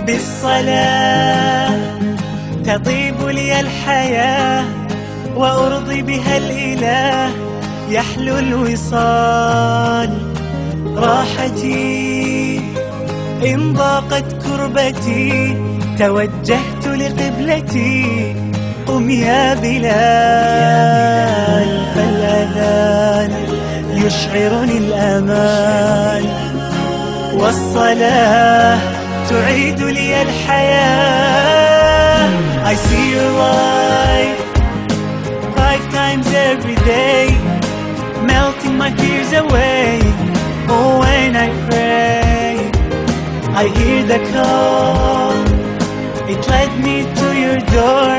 بالصلاة تطيب لي الحياة وأرضي بها الإله يحلو الوصال راحتي إن ضاقت كربتي توجهت لقبلتي قم يا بلال فالأذان يشعرني الأمان والصلاة تعيد لي الحياة. I see your light 5 times every day, melting my fears away. Oh, when I pray, I hear the call, it led me to your door.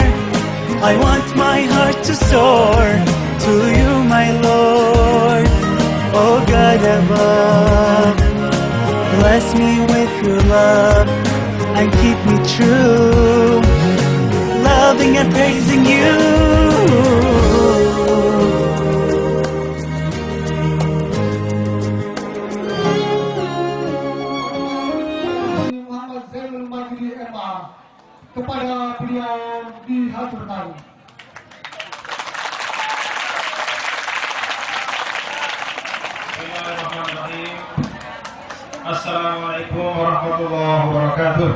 I want my heart to soar to you, my Lord. Oh God above, bless me with your love and keep me true, loving and praising you. Muhammad Zainul Majdi MA, kepada beliau dihaturkan. Bismillahirrahmanirrahim. Assalamualaikum warahmatullahi wabarakatuh.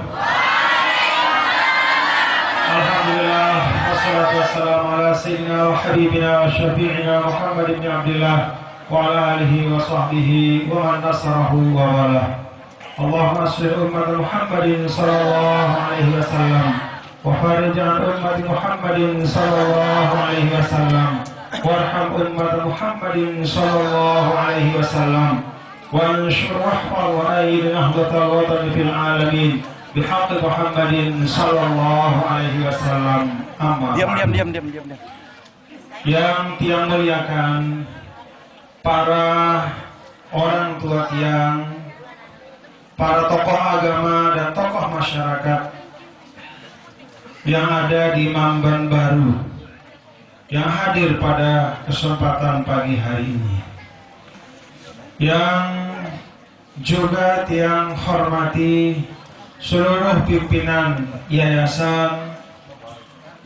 Alhamdulillah, wassalatu wassalamu ala sayyidina wa habibina wa syafi'ina Muhammad ibn Abdillah wa ala alihi wa sahbihi wa man nasarahu wa wala. Allahumma asli ummat Muhammadin sallallahu alaihi wasallam wa farij an ummat Muhammadin sallallahu alaihi wasallam warham ummat Muhammadin sallallahu alaihi wasallam وانشر واحفظ وأيد نهضة الوطن في العالمين بحق محمد صلى الله عليه وسلم. Diam. Yang tiang muliakan para orang tua tiang, para tokoh agama dan tokoh masyarakat yang ada di Mamban Baru yang hadir pada kesempatan pagi hari ini, yang juga tiang hormati seluruh pimpinan yayasan,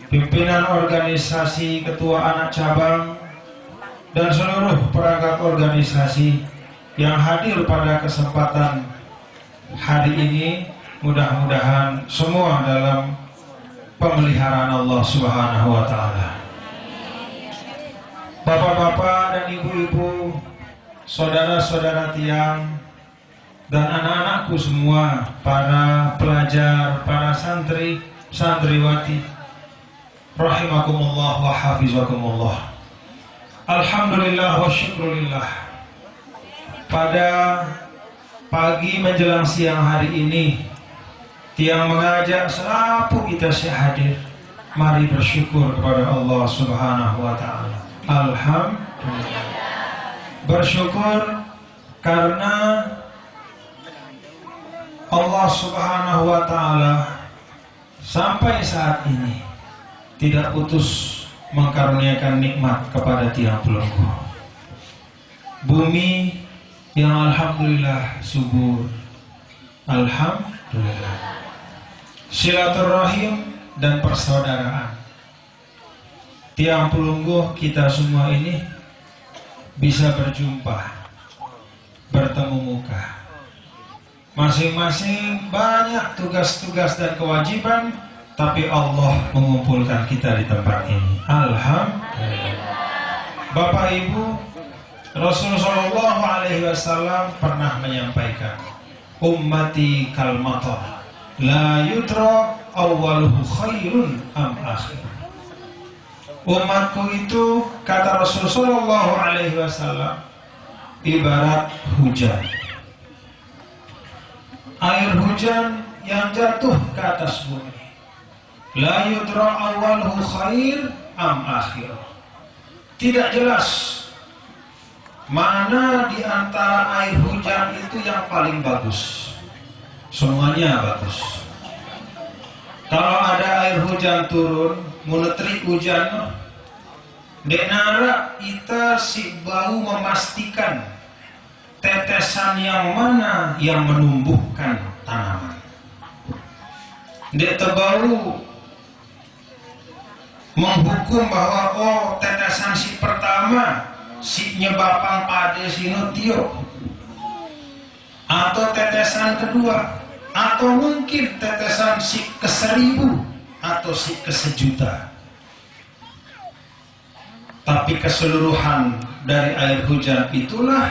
pimpinan organisasi, ketua anak cabang, dan seluruh perangkat organisasi yang hadir pada kesempatan hari ini. Mudah-mudahan semua dalam pemeliharaan Allah Subhanahu wa Ta'ala. Bapak-bapak dan ibu-ibu, saudara-saudara tiang, dan anak-anakku semua, para pelajar, para santri, santriwati, rahimakumullah wa hafizakumullah. Alhamdulillah wa syukurillah. Pada pagi menjelang siang hari ini, tiang mengajak selapu kita hadir. Mari bersyukur kepada Allah Subhanahu wa Ta'ala. Alhamdulillah. Bersyukur karena Allah Subhanahu wa Ta'ala sampai saat ini tidak putus mengkaruniakan nikmat kepada tiang pelenggu. Bumi yang alhamdulillah subur, alhamdulillah. Silaturahim dan persaudaraan. Tiang pelungguh kita semua ini bisa berjumpa, bertemu muka. Masing-masing banyak tugas-tugas dan kewajiban, tapi Allah mengumpulkan kita di tempat ini. Alhamdulillah. Bapak Ibu, Rasulullah SAW pernah menyampaikan, ummati kal matar, la yudra awwaluhu khairun am akhir. Umatku itu, kata Rasulullah SAW, ibarat hujan. Air hujan yang jatuh ke atas bumi. La yudra awalhu khair am akhir. Tidak jelas mana di antara air hujan itu yang paling bagus. Semuanya bagus. Kalau ada air hujan turun, munetri hujan, denara kita si bau memastikan tetesan yang mana yang menumbuhkan tanaman. Dek tebau menghukum bahwa oh tetesan si pertama si nyebabang pade sino tio, atau tetesan kedua, atau mungkin tetesan si ke-1000 atau si ke-1.000.000. Tapi keseluruhan dari air hujan itulah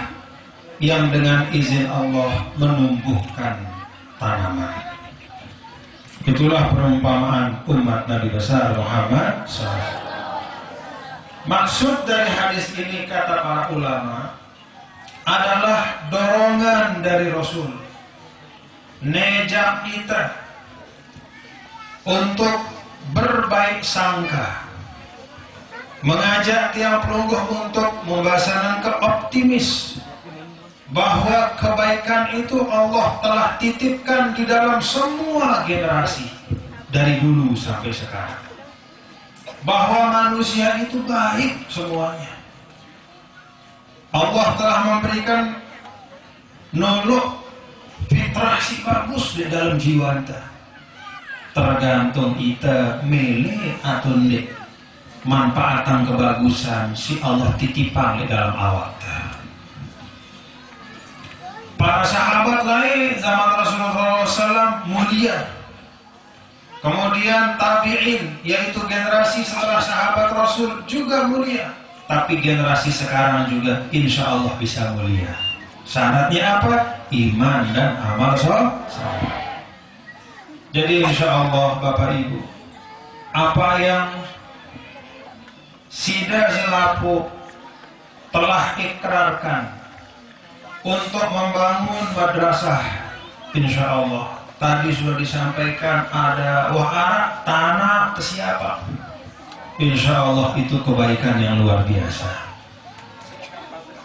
yang dengan izin Allah menumbuhkan tanaman. Itulah perumpamaan umat Nabi besar Muhammad SAW. Maksud dari hadis ini kata para ulama adalah dorongan dari Rasul, nejak kita untuk berbaik sangka, mengajak tiang pelungguh untuk membahasakan optimis bahwa kebaikan itu Allah telah titipkan di dalam semua generasi dari dulu sampai sekarang. Bahwa manusia itu baik semuanya. Allah telah memberikan nolok fitrah si bagus di dalam jiwa kita. Tergantung kita milih atau tidak manfaatan kebagusan si Allah titipkan di dalam awak. Para sahabat lain zaman Rasulullah SAW mulia. Kemudian tabi'in, yaitu generasi setelah sahabat Rasul juga mulia. Tapi generasi sekarang juga insya Allah bisa mulia. Syaratnya apa? Iman dan amal soleh. Jadi insya Allah Bapak Ibu, apa yang Sida selaku telah ikrarkan untuk membangun madrasah, insya Allah tadi sudah disampaikan ada wahara tanah ke siapa, insya Allah itu kebaikan yang luar biasa.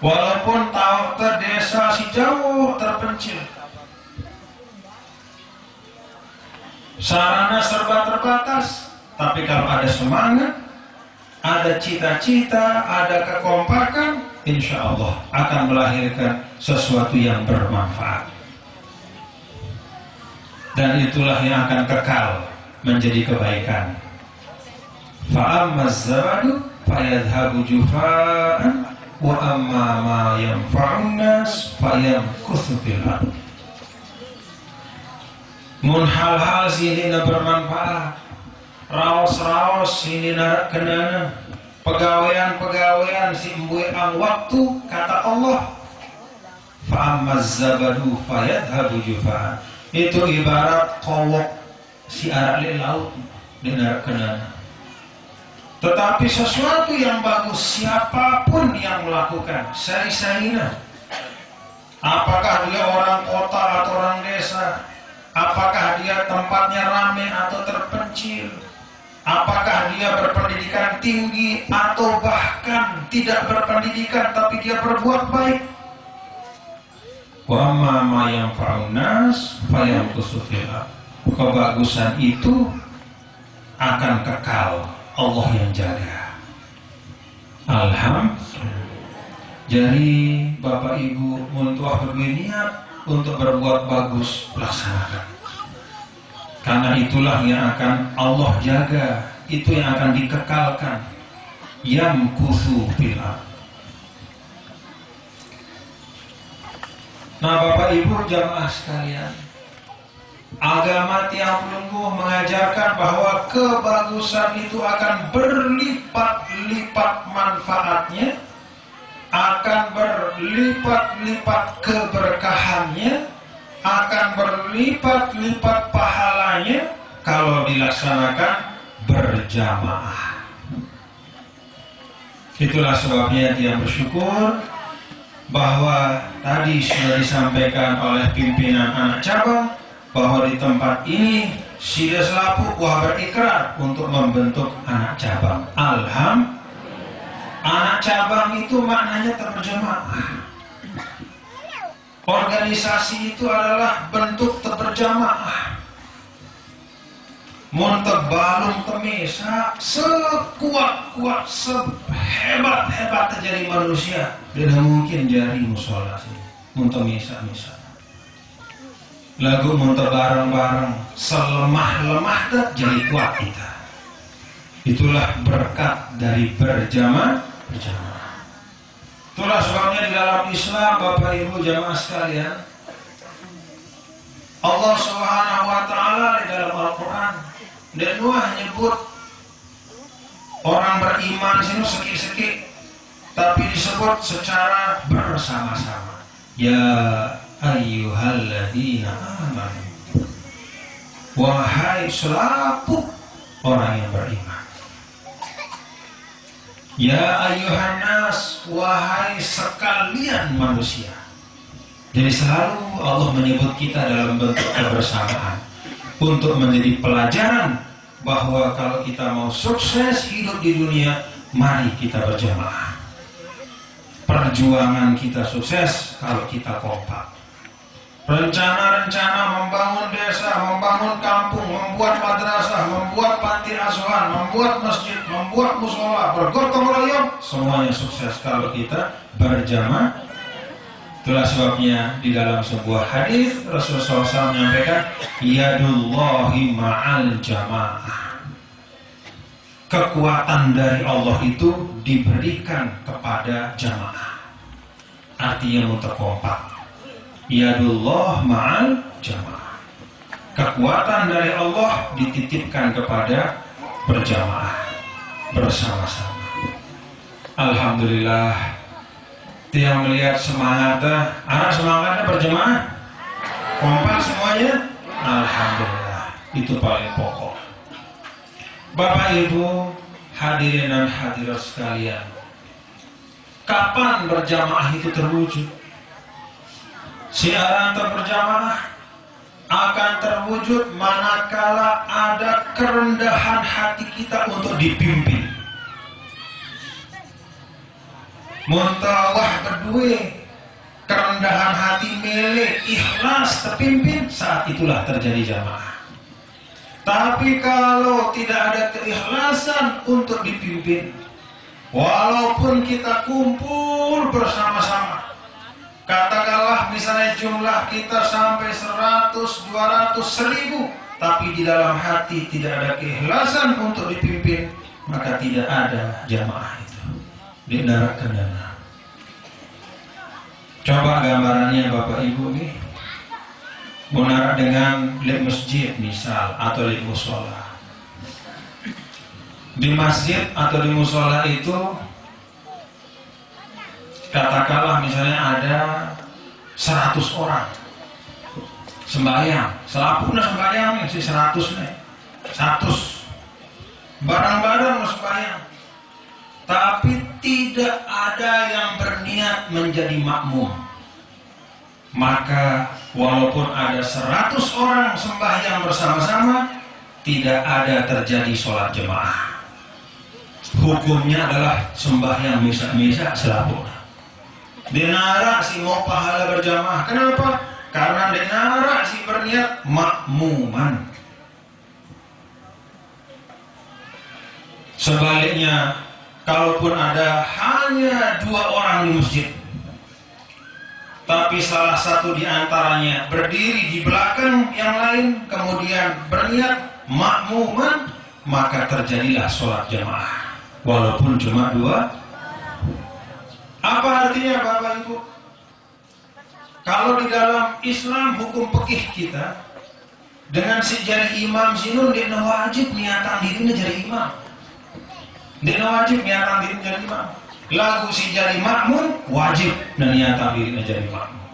Walaupun tahu ke desa si jauh terpencil, sarana serba terbatas, tapi kalau ada semangat, ada cita-cita, ada kekompakan, insya Allah akan melahirkan sesuatu yang bermanfaat. Dan itulah yang akan kekal menjadi kebaikan. Fa'ammaz zabadu fayadhabu jufa'an wa amma ma yanfa'un nas fayamkuthu fil ardh. Mun hal-hal sini bermanfaat, raos-raos sini kenana, pegawaian si embuang waktu, kata Allah fa'ammaz zabadu fayadhabu jufa'an. Itu ibarat kowok si arak di laut di kenana. Tetapi sesuatu yang bagus siapapun yang melakukan, sai-saina, apakah dia orang kota atau orang desa, apakah dia tempatnya ramai atau terpencil, apakah dia berpendidikan tinggi atau bahkan tidak berpendidikan tapi dia berbuat baik, wa amma ma yanfa'un nas fayamkuthu fil ardh. Kebagusan itu akan kekal, Allah yang jaga. Alhamdulillah. Jadi Bapak Ibu muntuah berniat untuk berbuat bagus, laksanakan. Karena itulah yang akan Allah jaga, itu yang akan dikekalkan. Yamkuthu fil ardh. Nah Bapak Ibu jamaah sekalian, agama tiang pelungguh mengajarkan bahwa kebagusan itu akan berlipat-lipat manfaatnya, akan berlipat-lipat keberkahannya, akan berlipat-lipat pahalanya kalau dilaksanakan berjamaah. Itulah sebabnya dia bersyukur bahwa tadi sudah disampaikan oleh pimpinan anak cabang bahwa di tempat ini Sida selaku wah berikrar untuk membentuk anak cabang. Anak cabang itu maknanya terberjamaah. Organisasi itu adalah bentuk terberjamaah. Montebalung temesa sekuat-kuat sehebat-hebat terjadi manusia tidak mungkin jari musola sih montemesa lagu monte bareng-bareng selemah-lemah tak jadi kuat kita. Itulah berkat dari berjamaah. Itulah sebabnya di dalam Islam Bapak Ibu jamaah sekalian, Allah Subhanahu wa taala di dalam Al-Qur'an dan Nuh nyebut orang beriman sini sekik-sekik, tapi disebut secara bersama-sama. Ya ayyuhalladzina amanu, wahai selaku orang yang beriman. Ya ayyuhan nas, wahai sekalian manusia. Jadi selalu Allah menyebut kita dalam bentuk kebersamaan untuk menjadi pelajaran bahwa kalau kita mau sukses hidup di dunia, mari kita berjamaah. Perjuangan kita sukses kalau kita kompak. Rencana-rencana membangun desa, membangun kampung, membuat madrasah, membuat panti asuhan, membuat masjid, membuat musola, bergotong royong, semuanya sukses kalau kita berjamaah. Itulah sebabnya di dalam sebuah hadis Rasulullah SAW menyampaikan yadullahi ma'al jamaah. Kekuatan dari Allah itu diberikan kepada jamaah. Artinya untuk kompak. Yadullah ma'al jamaah. Kekuatan dari Allah dititipkan kepada berjamaah, bersama-sama. Alhamdulillah. Yang melihat semangatnya, anak semangatnya berjamaah, kompak semuanya. Alhamdulillah, itu paling pokok. Bapak Ibu hadirin dan hadirat sekalian, kapan berjamaah itu terwujud? Siaran berjamaah akan terwujud manakala ada kerendahan hati kita untuk dipimpin. Muntawah berdua kerendahan hati milik ikhlas terpimpin, saat itulah terjadi jamaah. Tapi kalau tidak ada keikhlasan untuk dipimpin, walaupun kita kumpul bersama-sama, katakanlah misalnya jumlah kita sampai 100, 200, 1000, tapi di dalam hati tidak ada keikhlasan untuk dipimpin, maka tidak ada jamaah itu. Di neraka dana. Coba gambarannya Bapak Ibu nih, menara dengan lek masjid misal atau lek musola. Di masjid atau di musola itu katakanlah misalnya ada 100 orang sembahyang, selapuna sembahyang si 100 nih, 100 barang-barang sembahyang, tapi tidak ada yang berniat menjadi makmum, maka walaupun ada 100 orang sembahyang bersama-sama, tidak ada terjadi sholat jemaah. Hukumnya adalah sembahyang misa-misa selapuna. Denara si mau pahala berjamaah. Kenapa? Karena denara si berniat makmuman. Sebaliknya, kalaupun ada hanya 2 orang di masjid, tapi salah satu di antaranya berdiri di belakang yang lain, kemudian berniat makmuman, maka terjadilah sholat jamaah. Walaupun cuma 2. Apa artinya Bapak Ibu? Kalau di dalam Islam hukum fikih kita, dengan si jadi imam sinun dia wajib niatan dirinya jadi imam. Dia wajib niatan dirinya jadi imam. Lagu si jadi makmum wajib dan niatan dirinya jadi makmum.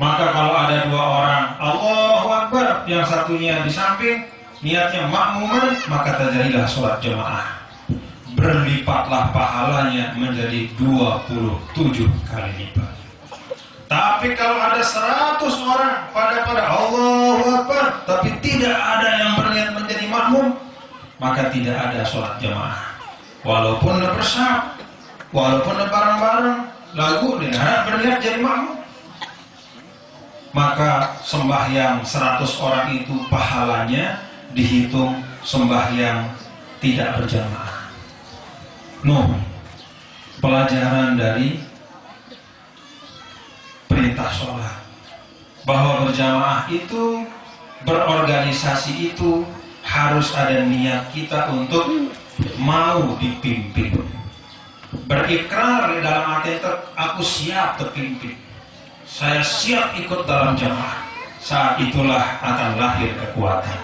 Maka kalau ada 2 orang Allahu Akbar, yang satunya di samping niatnya makmuman, maka terjadilah sholat jamaah. berlipatlah pahalanya menjadi 27 kali lipat. Tapi kalau ada 100 orang pada Allahu Akbar, tapi tidak ada yang berniat menjadi makmum, maka tidak ada sholat jamaah. Walaupun bersama, walaupun bareng-bareng, lagu dia berniat jadi makmum, maka sembahyang 100 orang itu pahalanya dihitung sembahyang tidak berjamaah. Pelajaran dari perintah sholat bahwa berjamaah itu, berorganisasi itu harus ada niat kita untuk mau dipimpin, berikrar di dalam hati, aku siap terpimpin, saya siap ikut dalam jamaah. Saat itulah akan lahir kekuatan.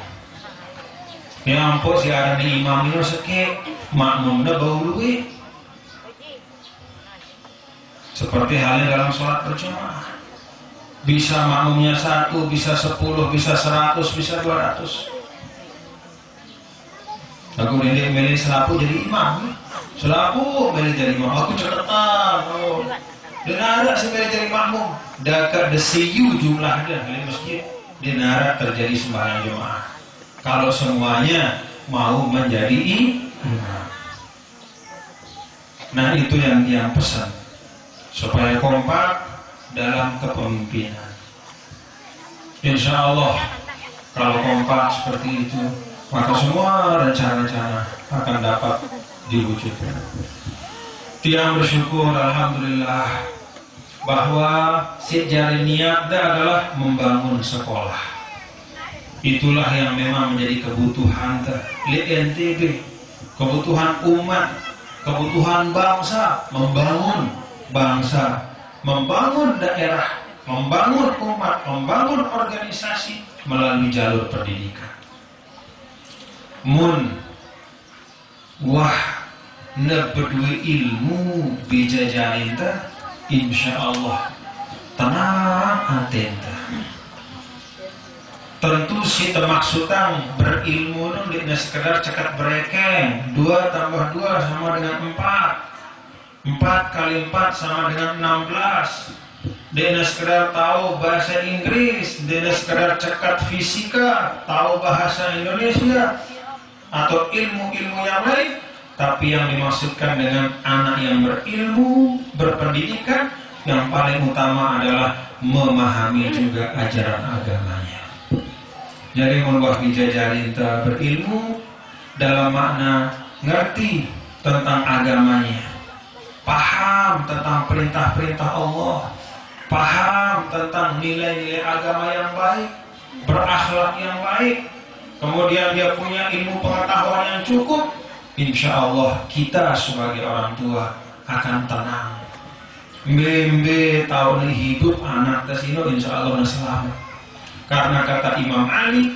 Ya ampun, si ada di imam itu seke makmumnya bau duit. Seperti halnya dalam sholat berjamaah, bisa makmumnya 1, bisa 10, bisa 100, bisa 200. Aku milih selapu jadi imam, selapu milih jadi imam. Aku cepetan, dan ada sebagai jadi makmum. Dekat desiu jumlahnya di masjid, dinara terjadi sembahyang jemaah. Kalau semuanya mau menjadi imam, nah itu yang dia pesan, supaya kompak dalam kepemimpinan. Insya Allah kalau kompak seperti itu, maka semua rencana-rencana akan dapat diwujudkan. Tiang bersyukur alhamdulillah bahwa sejari niatnya adalah membangun sekolah. Itulah yang memang menjadi kebutuhan di NTB, kebutuhan umat, kebutuhan bangsa, membangun daerah, membangun umat, membangun organisasi melalui jalur pendidikan. Berdua ilmu bijajarinta, insya Allah tenang atenta. Tentu si termaksudan berilmu itu tidak sekedar cekat berekeng 2 tambah 2 sama dengan 4, 4 kali 4 sama dengan 16. Dia sekedar tahu bahasa Inggris, dia sekedar cekat fisika, tahu bahasa Indonesia atau ilmu-ilmu yang lain. Tapi yang dimaksudkan dengan anak yang berilmu, berpendidikan, yang paling utama adalah memahami juga ajaran agamanya. Jadi membuat bijajarinta berilmu dalam makna ngerti tentang agamanya, paham tentang perintah-perintah Allah, paham tentang nilai-nilai agama yang baik, berakhlak yang baik, kemudian dia punya ilmu pengetahuan yang cukup. Insya Allah kita sebagai orang tua akan tenang. Membe tahun hidup anak kesini insya Allah selamat. Karena kata Imam Ali,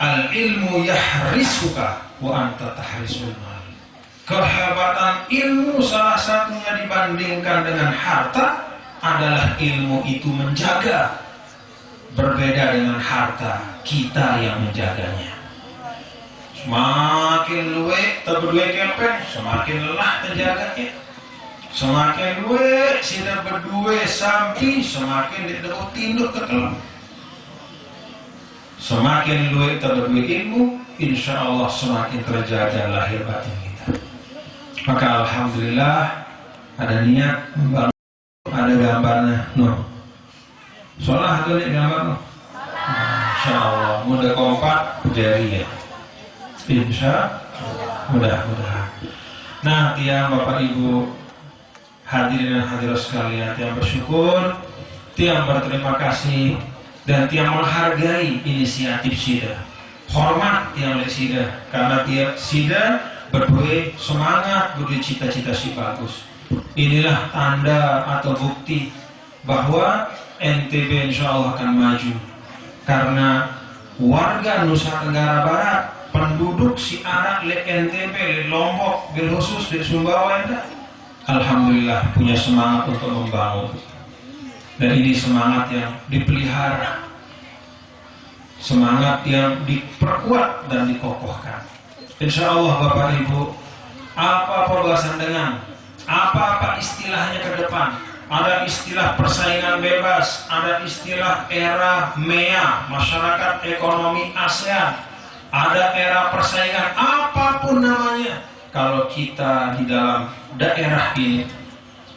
al ilmu yahrisuka wa anta tahrisul mal. Kehebatan ilmu salah satunya dibandingkan dengan harta adalah ilmu itu menjaga. Berbeda dengan harta, kita yang menjaganya. Semakin luwe terberdua kepeng, semakin lelah terjaganya. Semakin luwe tidak berdua sampai, semakin didekut tinduk kekelam. Semakin luwe terberdua ilmu, insya Allah semakin terjaga lahir batin kita. Maka alhamdulillah ada niat membangun, ada gambarnya. Soalnya itu nih gambar. Insya Allah mudah kompak jadi ya. Insya mudah-mudahan. Nah, tiang Bapak Ibu hadirin dan hadirat sekalian, tiang bersyukur, tiang berterima kasih, dan tiang menghargai inisiatif SIDA. Hormat tiang oleh SIDA, karena tiang SIDA berdua semangat, berdua cita-cita si bagus. Inilah tanda atau bukti bahwa NTB insya Allah akan maju. Karena warga Nusa Tenggara Barat, penduduk si anak le NTB, le Lombok, bil khusus di Sumbawa, alhamdulillah punya semangat untuk membangun. Dan ini semangat yang dipelihara, semangat yang diperkuat dan dikokohkan. Insya Allah Bapak Ibu apa pembahasan dengan, apa istilahnya ke depan. Ada istilah persaingan bebas, ada istilah era MEA, masyarakat ekonomi ASEAN, ada era persaingan, apapun namanya. Kalau kita di dalam daerah ini,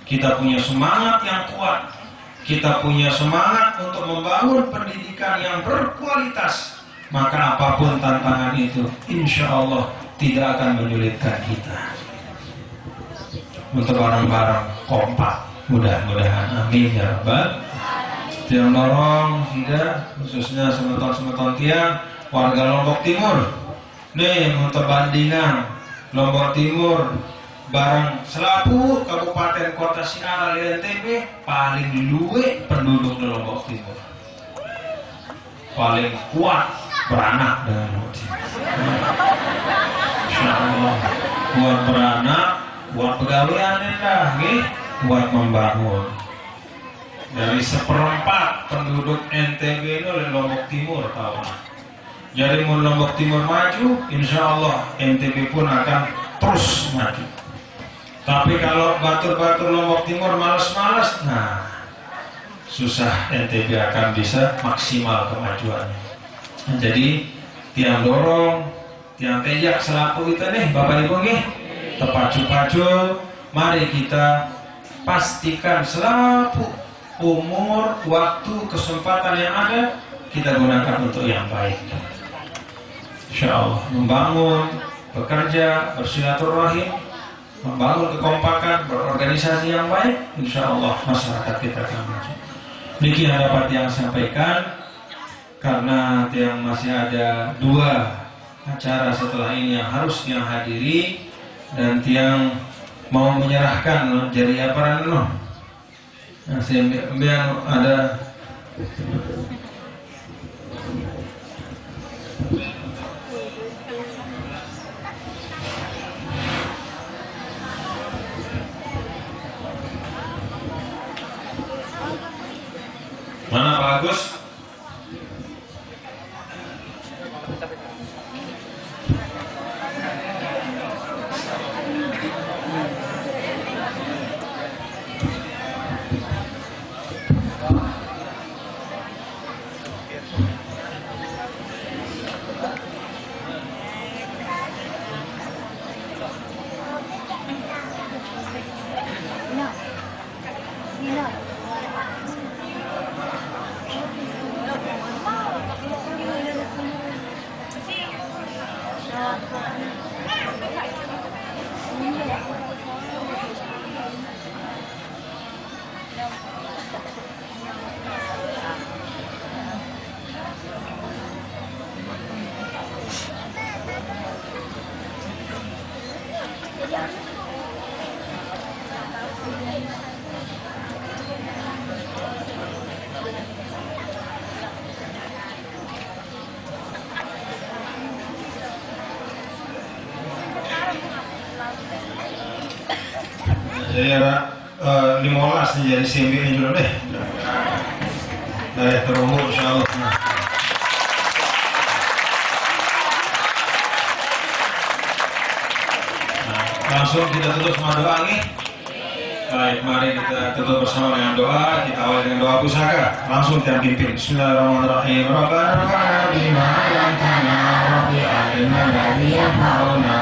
kita punya semangat yang kuat, kita punya semangat untuk membangun pendidikan yang berkualitas, maka apapun tantangan itu, insya Allah tidak akan menyulitkan kita. Untuk bareng-bareng kompak, mudah-mudahan, amin ya rabbal. Tiang dorong, tidak, khususnya semeton-semeton tiang warga Lombok Timur. Nih, untuk bandingan Lombok Timur barang Selapu Kabupaten Kota Siara di NTB paling luwe penduduk di Lombok Timur, paling kuat beranak dengan Lombok Timur. Insya Allah buat beranak, buat pegawaian dah, buat membangun. Dari 1/4 penduduk NTB itu dari Lombok Timur tahu. Jadi mau Lombok Timur maju, insya Allah NTB pun akan terus maju. Tapi kalau batur-batur Lombok Timur malas-malas, nah susah NTB akan bisa maksimal kemajuannya. Jadi tiang dorong, tiang tejak selaku kita nih Bapak Ibu nih, terpacu-pacu, mari kita pastikan selaku umur, waktu, kesempatan yang ada kita gunakan untuk yang baik. Insya Allah membangun, bekerja, bersilaturahim, membangun kekompakan, berorganisasi yang baik, insya Allah masyarakat kita akan maju. Demikian dapat yang sampaikan, karena yang masih ada 2 acara setelah ini yang harus yang hadiri, dan yang mau menyerahkan jadi apa nih? Nah, saya ada mana Pak Agus? Jadi ada 15 nih jadi CMB dulu deh. Terumur insya Allah. Nah, langsung kita tutup sama doa nih. Baik, mari kita tutup bersama dengan doa. Kita awali dengan doa pusaka. Langsung kita pimpin. Bismillahirrahmanirrahim. Rabbana bima alamtana rabbi alimna ladhi yafa'una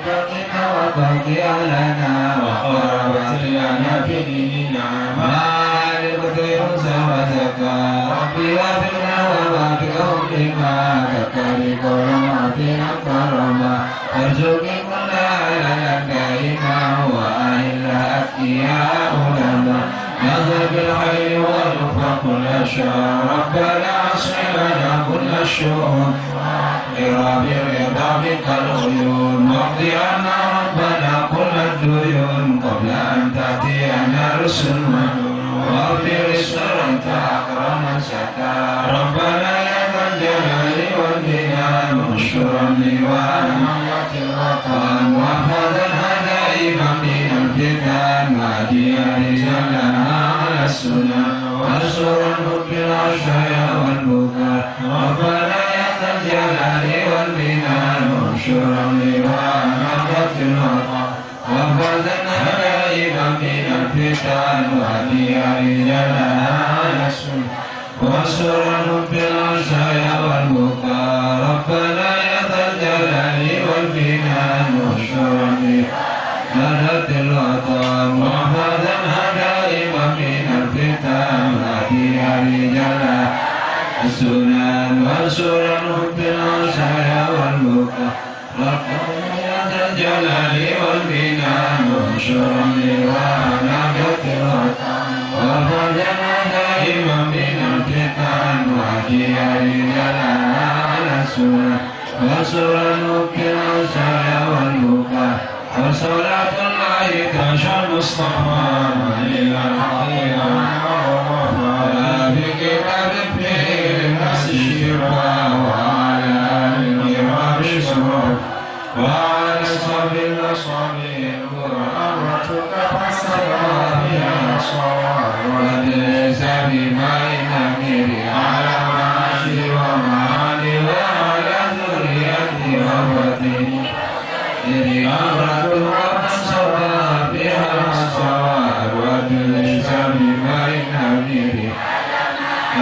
kita wa baqi alana wa qarabatil lana fi dinina ma'alil khairun sawazaka rabbi wa firna wa baqi umrima kakari korama tina karama arzuki kulla ala kaima wa ahilla atkiya ulama nazar bil hayri wa rufra kulla syar rabbana as'ilana kulla syu'un Rabbi rida bikal uyun Waqdi anna rabbana kulla duyun Qabla an ta'tiyana rusul manun Waqdi rizqan ta'akraman syata Rabbana ya dhal jalali wal binan Musyuran liwan Mamatil watan Wahfadan hadaiman minal fitan Wadiya rizalana ala sunnah Wasuran hukil asyaya wal buka Rabbana ya dhal jalali wal binan Musyuran liwan Mamatil watan وفزنا دائما من الفتن وديار جلالنا وانصرنا في العشايا والبكاء ربنا يا ذا الجلال والبناء وانصرنا مدد الوطن وفزنا دائما من الفتن وديار جلالنا السنان وانصرنا في العشايا والبكاء ربنا يا ذا الجلال والبناء وانصرنا ونعمة الوطن وفرجنا دائما من الفتن وديار جلال السنان وانصرنا في العشايا والبكاء وصلاة الله تشاء المصطفى إلى الحقيقة بكتاب فيه الناس الشفاء وعلى آله وصحبه وعلى صحب الأصابع القرآن فسرى بها صواب وليس بما ينكر على معاشي ومعاني وعلى ذريته ووطنه أمرته فسرى بها صواب وليس بما ينكر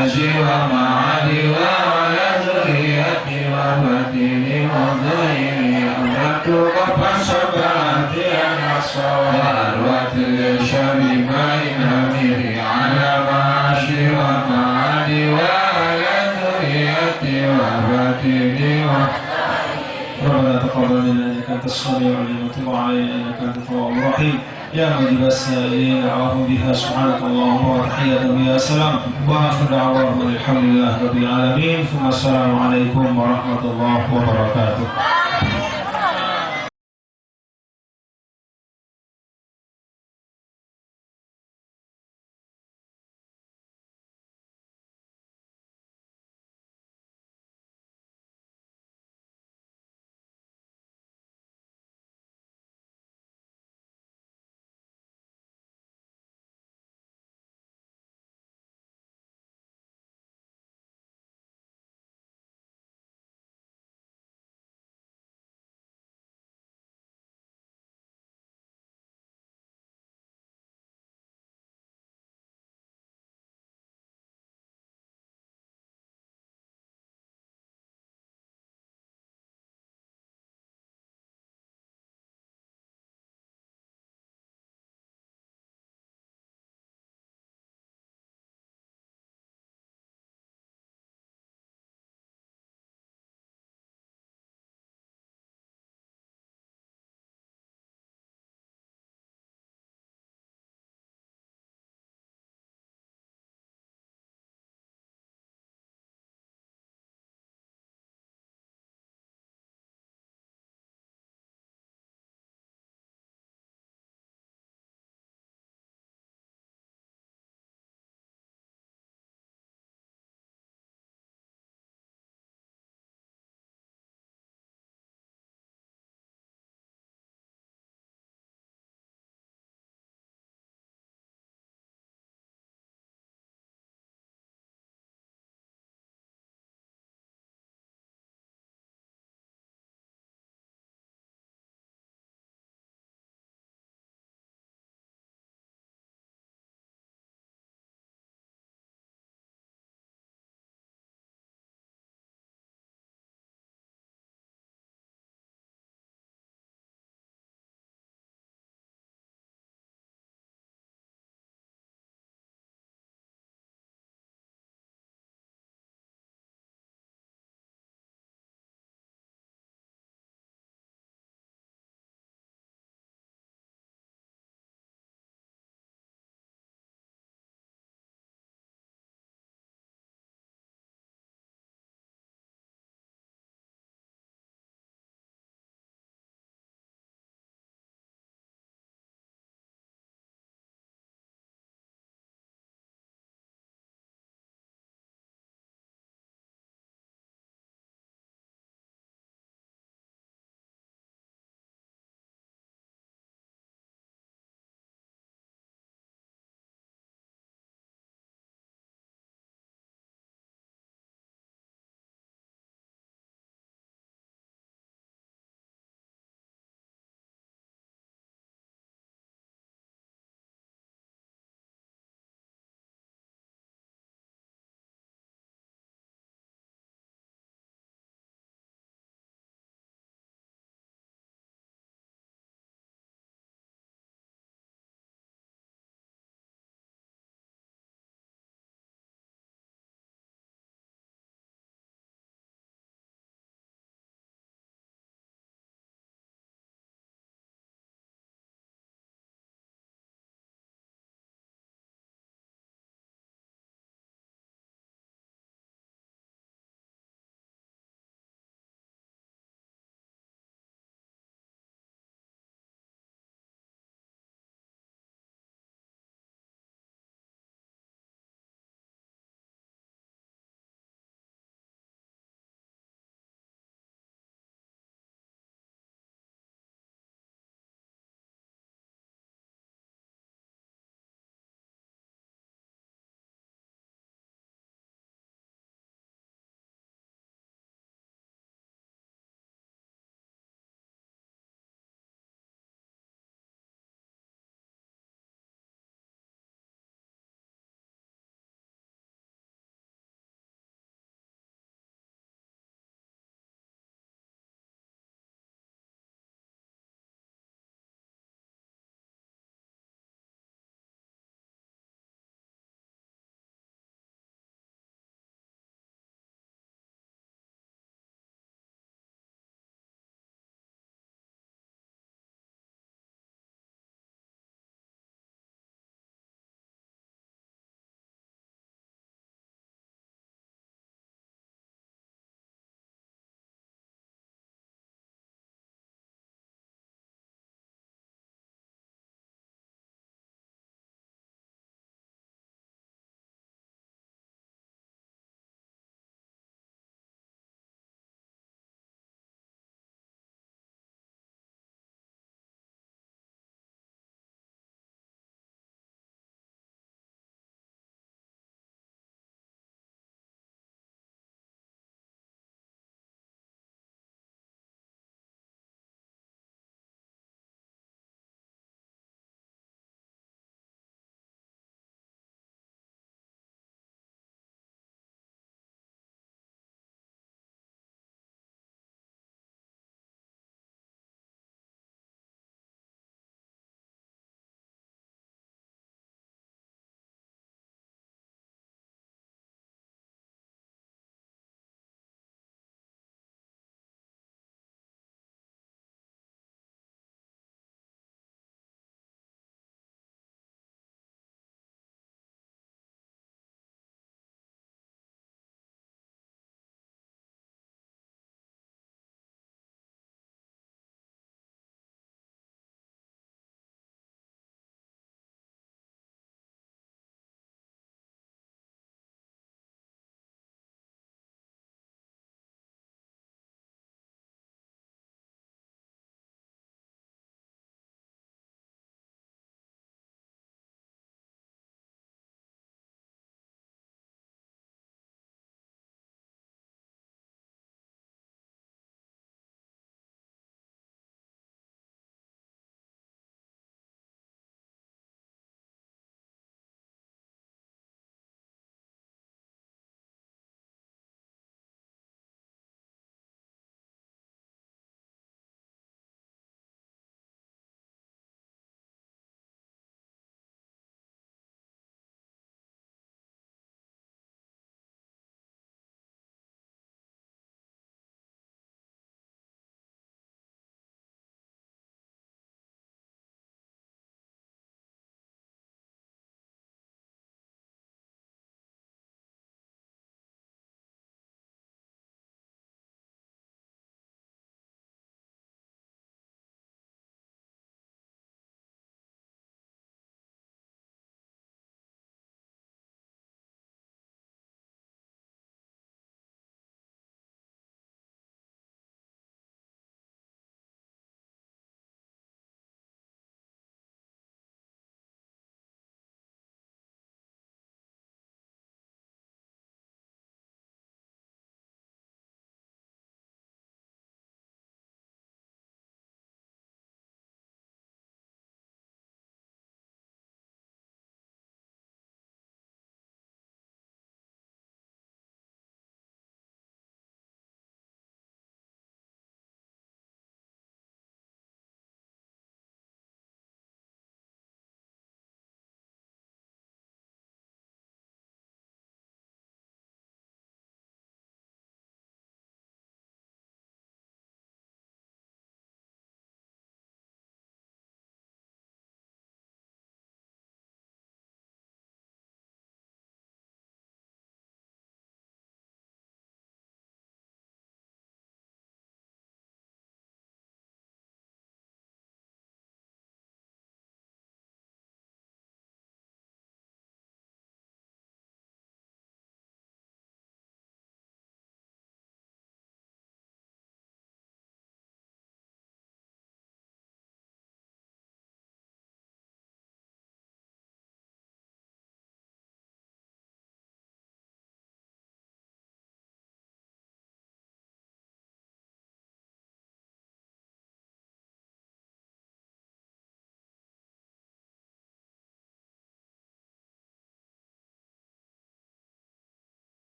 أجر معاني وعلى ذريته ووطنه وظهره أمرته فسرى بها الصواب وتلشم بين أمير على معاشي ومعاني وعلى ذريتي وفتني ربنا تقبل منا انك انت السميع العليم وتب علينا انك انت التواب الرحيم يا مجيب السائلين دعواهم بها سبحانك اللهم وتحياتهم بها سلام واخر دعواهم الحمد لله رب العالمين ثم السلام عليكم ورحمه الله وبركاته.